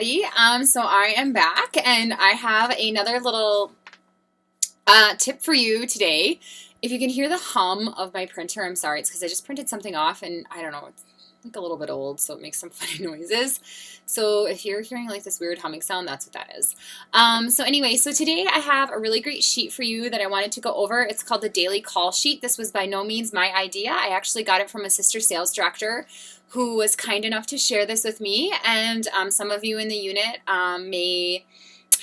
everybody. So I am back and I have another little tip for you today. If you can hear the hum of my printer, I'm sorry. It's because I just printed something off and I don't know, it's like a little bit old, so it makes some funny noises. So if you're hearing like this weird humming sound, that's what that is. So anyway, so today I have a really great sheet for you that I wanted to go over. It's called the Daily Call Sheet. This was by no means my idea. I actually got it from a sister sales director who was kind enough to share this with me, and some of you in the unit may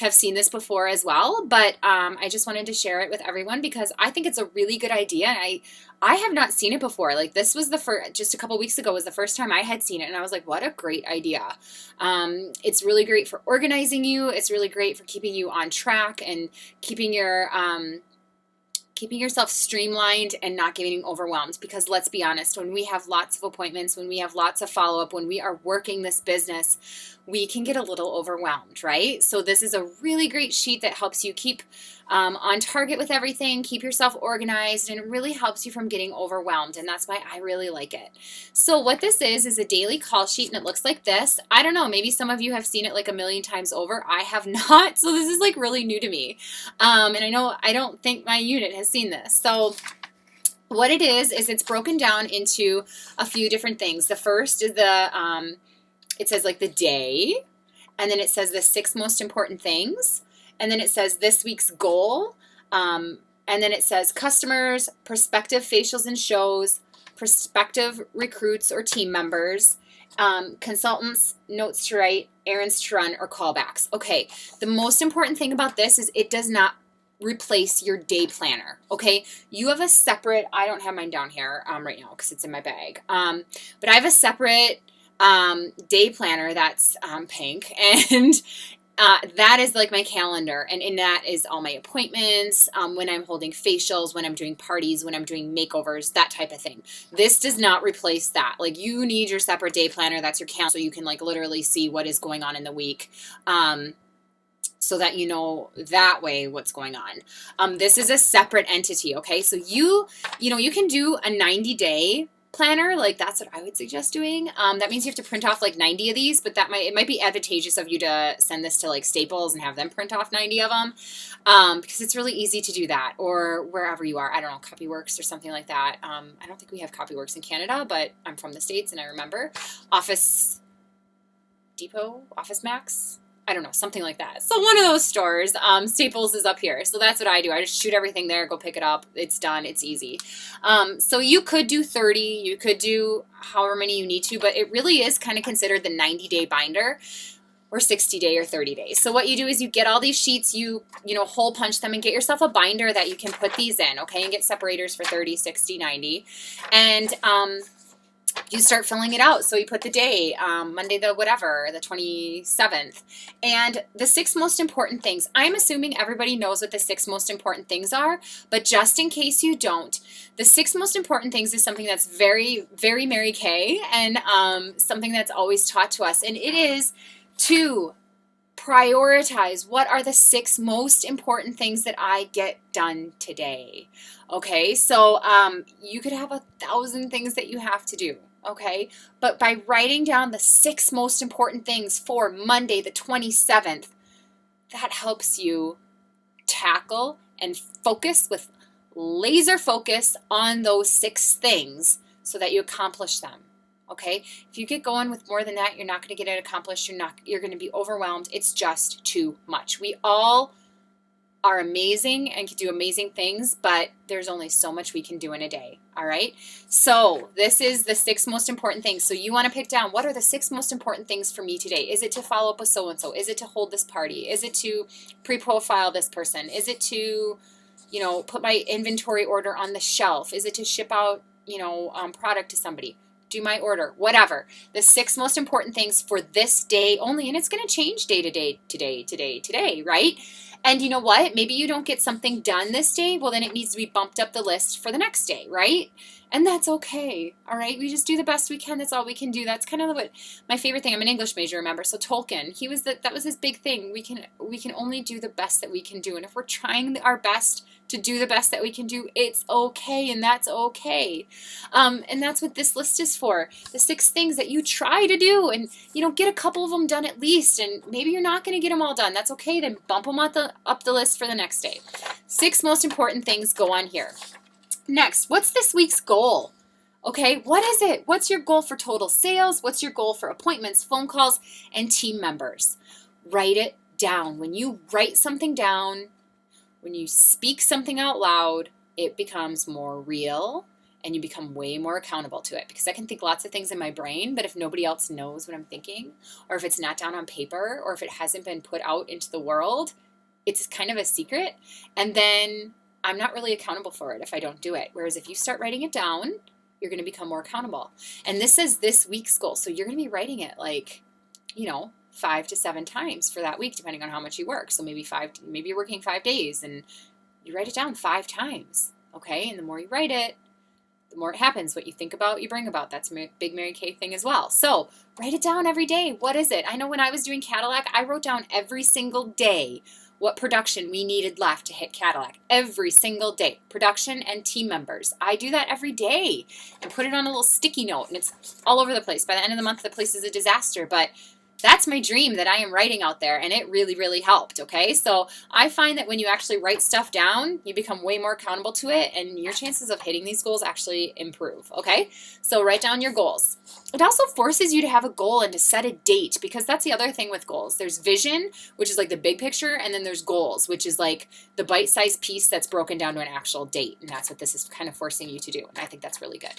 have seen this before as well, but I just wanted to share it with everyone because I think it's a really good idea. And I have not seen it before. Like, this was the first, just a couple weeks ago was the first time I had seen it, and I was like, what a great idea. It's really great for organizing you. It's really great for keeping you on track and keeping your keeping yourself streamlined and not getting overwhelmed, because let's be honest, when we have lots of appointments, when we have lots of follow-up, when we are working this business, we can get a little overwhelmed, right? So this is a really great sheet that helps you keep on target with everything, keep yourself organized, and it really helps you from getting overwhelmed, and that's why I really like it. So what this is a daily call sheet, and it looks like this. I don't know, maybe some of you have seen it like a million times over. I have not, so this is like really new to me. And I don't think my unit has seen this. So what it is it's broken down into a few different things. The first is it says like the day, and then it says the 6 most important things. And then it says this week's goal, and then it says customers, prospective facials and shows, prospective recruits or team members, consultants, notes to write, errands to run, or callbacks. Okay, the most important thing about this is it does not replace your day planner, okay? You have a separate, I don't have mine down here right now because it's in my bag, but I have a separate day planner that's pink, and that is like my calendar, and in that is all my appointments, when I'm holding facials, when I'm doing parties, when I'm doing makeovers, that type of thing. This does not replace that. Like, you need your separate day planner. That's your calendar, so you can like literally see what is going on in the week, so that you know that way what's going on. This is a separate entity, okay? So you can do a 90-day planner, like that's what I would suggest doing. That means you have to print off like 90 of these, but it might be advantageous of you to send this to like Staples and have them print off 90 of them, because it's really easy to do that, or wherever you are. I don't know, Copyworks or something like that. I don't think we have Copyworks in Canada, but I'm from the States and I remember Office Depot, Office Max, I don't know, something like that. So one of those stores, Staples is up here. So that's what I do. I just shoot everything there, go pick it up. It's done. It's easy. So you could do 30, you could do however many you need to, but it really is kind of considered the 90-day binder, or 60-day or 30 days. So what you do is you get all these sheets, you hole punch them and get yourself a binder that you can put these in, okay, and get separators for 30, 60, 90. And you start filling it out. So you put the day, Monday the 27th. And the 6 most important things. I'm assuming everybody knows what the 6 most important things are, but just in case you don't, the 6 most important things is something that's very, very Mary Kay, and something that's always taught to us. And it is to prioritize what are the 6 most important things that I get done today. Okay, so you could have 1,000 things that you have to do. Okay, but by writing down the 6 most important things for Monday the 27th, that helps you tackle and focus with laser focus on those 6 things so that you accomplish them. Okay, if you get going with more than that, you're not going to get it accomplished. You're going to be overwhelmed. It's just too much. We all are amazing and can do amazing things, but there's only so much we can do in a day. All right, so this is the 6 most important things. So you want to pick down, what are the 6 most important things for me today? Is it to follow up with so-and-so? Is it to hold this party? Is it to pre-profile this person? Is it to put my inventory order on the shelf? Is it to ship out product to somebody? Do my order, whatever. The 6 most important things for this day only, and it's going to change day to day, today, right? And you know what? Maybe you don't get something done this day. Well, then it needs to be bumped up the list for the next day, right? And that's okay. All right. We just do the best we can. That's all we can do. That's kind of what my favorite thing. I'm an English major, remember? So Tolkien, that was his big thing. We can only do the best that we can do. And if we're trying our best to do the best that we can do, it's okay, and that's okay. And that's what this list is for. The 6 things that you try to do, and get a couple of them done at least, and maybe you're not going to get them all done. That's okay. Then bump them up the list for the next day. 6 most important things go on here. Next, what's this week's goal? Okay, what is it? What's your goal for total sales? What's your goal for appointments, phone calls, and team members? Write it down. When you write something down, when you speak something out loud, it becomes more real and you become way more accountable to it, because I can think lots of things in my brain, but if nobody else knows what I'm thinking, or if it's not down on paper, or if it hasn't been put out into the world, it's kind of a secret. And then I'm not really accountable for it if I don't do it. Whereas if you start writing it down, you're going to become more accountable. And this is this week's goal. So you're going to be writing it 5 to 7 times for that week, depending on how much you work. So maybe you're working 5 days and you write it down 5 times. Okay. And the more you write it, the more it happens. What you think about, you bring about. That's a big Mary Kay thing as well. So write it down every day. What is it? I know when I was doing Cadillac, I wrote down every single day what production we needed left to hit Cadillac. Every single day. Production and team members. I do that every day and put it on a little sticky note, and it's all over the place. By the end of the month, the place is a disaster, but that's my dream that I am writing out there, and it really, really helped, okay? So I find that when you actually write stuff down, you become way more accountable to it, and your chances of hitting these goals actually improve, okay? So write down your goals. It also forces you to have a goal and to set a date, because that's the other thing with goals. There's vision, which is like the big picture, and then there's goals, which is like the bite-sized piece that's broken down to an actual date, and that's what this is kind of forcing you to do, and I think that's really good.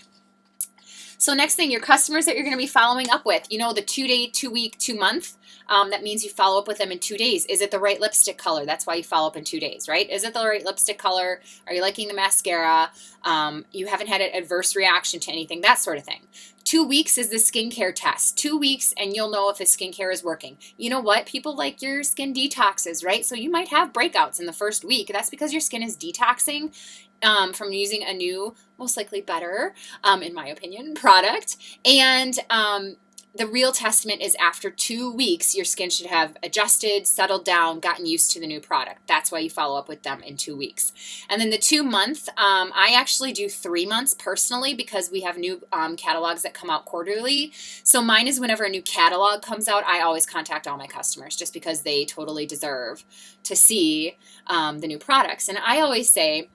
So next thing, your customers that you're going to be following up with, the 2-day, 2-week, 2-month, that means you follow up with them in 2 days. Is it the right lipstick color? That's why you follow up in 2 days, right? Is it the right lipstick color? Are you liking the mascara? You haven't had an adverse reaction to anything, that sort of thing. 2 weeks is the skincare test. 2 weeks and you'll know if the skincare is working. You know what? People like your skin detoxes, right? So you might have breakouts in the first week. That's because your skin is detoxing from using a new, most likely better, in my opinion, product. And the real testament is after 2 weeks, your skin should have adjusted, settled down, gotten used to the new product. That's why you follow up with them in 2 weeks. And then the 2-month, I actually do 3 months personally, because we have new catalogs that come out quarterly. So mine is whenever a new catalog comes out, I always contact all my customers, just because they totally deserve to see the new products. And I always say,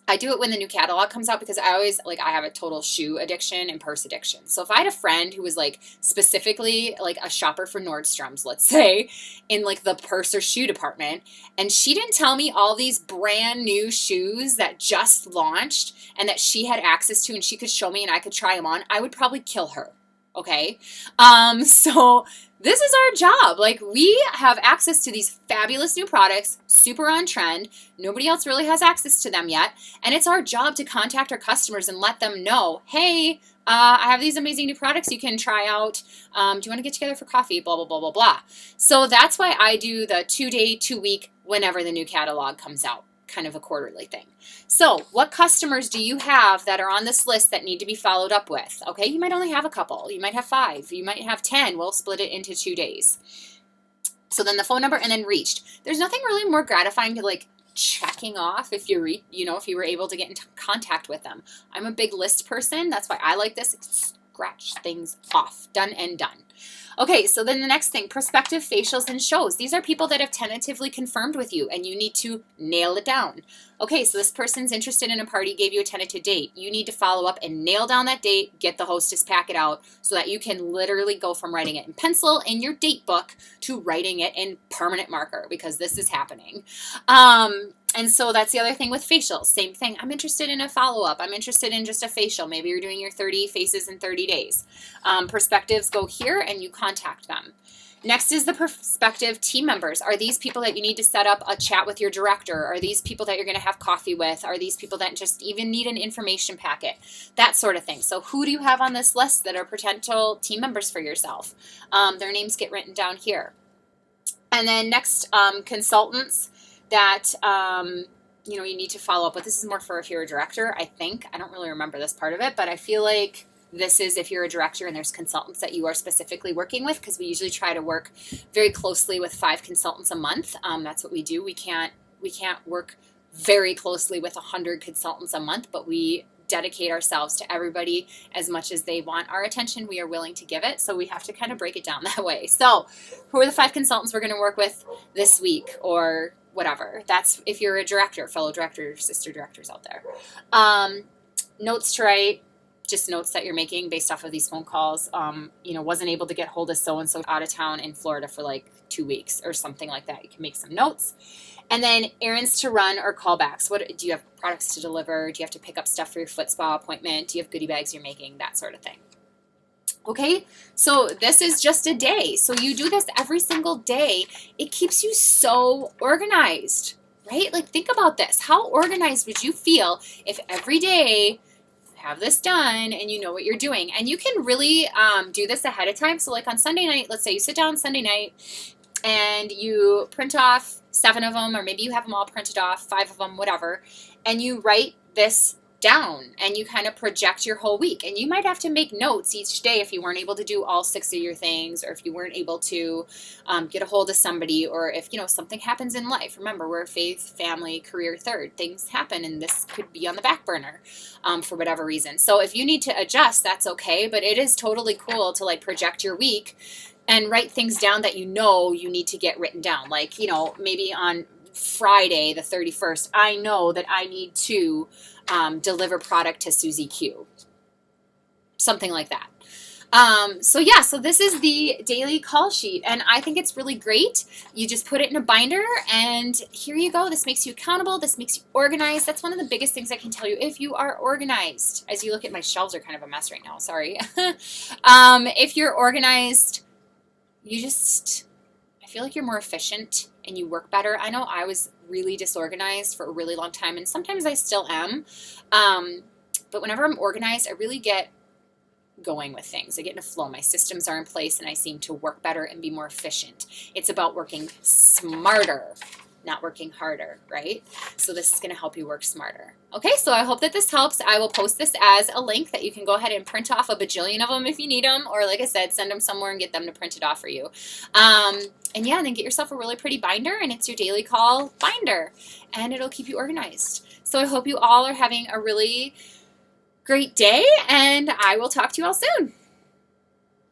I do it when the new catalog comes out, because I have a total shoe addiction and purse addiction. So if I had a friend who was specifically a shopper for Nordstrom's, let's say, in the purse or shoe department, and she didn't tell me all these brand new shoes that just launched and that she had access to and she could show me and I could try them on, I would probably kill her. Okay. So this is our job. We have access to these fabulous new products, super on trend. Nobody else really has access to them yet. And it's our job to contact our customers and let them know, hey, I have these amazing new products you can try out. Do you want to get together for coffee? Blah, blah, blah, blah, blah. So that's why I do the 2-day, 2-week, whenever the new catalog comes out, kind of a quarterly thing. So what customers do you have that are on this list that need to be followed up with? Okay, you might only have a couple. You might have 5. You might have 10. We'll split it into 2 days. So then the phone number and then reached. There's nothing really more gratifying to checking off if you if you were able to get in contact with them. I'm a big list person. That's why I like this. Scratch things off. Done and done. Okay, so then the next thing, prospective facials and shows. These are people that have tentatively confirmed with you, and you need to nail it down. Okay, so this person's interested in a party, gave you a tentative date. You need to follow up and nail down that date, get the hostess packet out so that you can literally go from writing it in pencil in your date book to writing it in permanent marker, because this is happening. And so that's the other thing with facials. Same thing. I'm interested in a follow-up. I'm interested in just a facial. Maybe you're doing your 30 faces in 30 days. Perspectives go here and you contact them. Next is the prospective team members. Are these people that you need to set up a chat with your director? Are these people that you're going to have coffee with? Are these people that just even need an information packet? That sort of thing. So who do you have on this list that are potential team members for yourself? Their names get written down here. And then next, consultants. that, you know, you need to follow up with. This is more for if you're a director, I think. I don't really remember this part of it, but I feel like this is if you're a director and there's consultants that you are specifically working with, because we usually try to work very closely with 5 consultants a month. That's what we do. We can't work very closely with 100 consultants a month, but we dedicate ourselves to everybody as much as they want our attention. We are willing to give it. So we have to kind of break it down that way. So who are the 5 consultants we're going to work with this week or whatever? That's if you're a director, fellow directors, sister directors out there. Notes to write. Just notes that you're making based off of these phone calls. You know, wasn't able to get hold of so-and-so out of town in Florida for like 2 weeks or something like that. You can make some notes. And then errands to run or callbacks. What do you have products to deliver? Do you have to pick up stuff for your foot spa appointment? Do you have goodie bags you're making? That sort of thing. Okay, so this is just a day. So you do this every single day. It keeps you so organized, right? Like think about this. How organized would you feel if every day have this done and you know what you're doing? And you can really do this ahead of time. So like on Sunday night, let's say you sit down Sunday night and you print off 7 of them, or maybe you have them all printed off, 5 of them, whatever, and you write this down and you kind of project your whole week. And you might have to make notes each day if you weren't able to do all 6 of your things, or if you weren't able to get a hold of somebody, or if, you know, something happens in life. Remember, we're faith, family, career third. Things happen and this could be on the back burner for whatever reason. So if you need to adjust, that's okay, but it is totally cool to like project your week and write things down that you know you need to get written down. Like, you know, maybe on Friday the 31st, I know that I need to deliver product to Susie Q. Something like that. So this is the daily call sheet, and I think it's really great. You just put it in a binder and here you go. This makes you accountable. This makes you organized. That's one of the biggest things I can tell you. If you are organized, as you look at my shelves are kind of a mess right now. Sorry. If you're organized, I feel like you're more efficient and you work better. I know I was really disorganized for a really long time, and sometimes I still am. But whenever I'm organized, I really get going with things. I get in a flow. My systems are in place and I seem to work better and be more efficient. It's about working smarter, not working harder, right? So this is going to help you work smarter. Okay, so I hope that this helps. I will post this as a link that you can go ahead and print off a bajillion of them if you need them, or like I said, send them somewhere and get them to print it off for you. And yeah, and then get yourself a really pretty binder, and it's your daily call binder, and it'll keep you organized. So I hope you all are having a really great day, and I will talk to you all soon.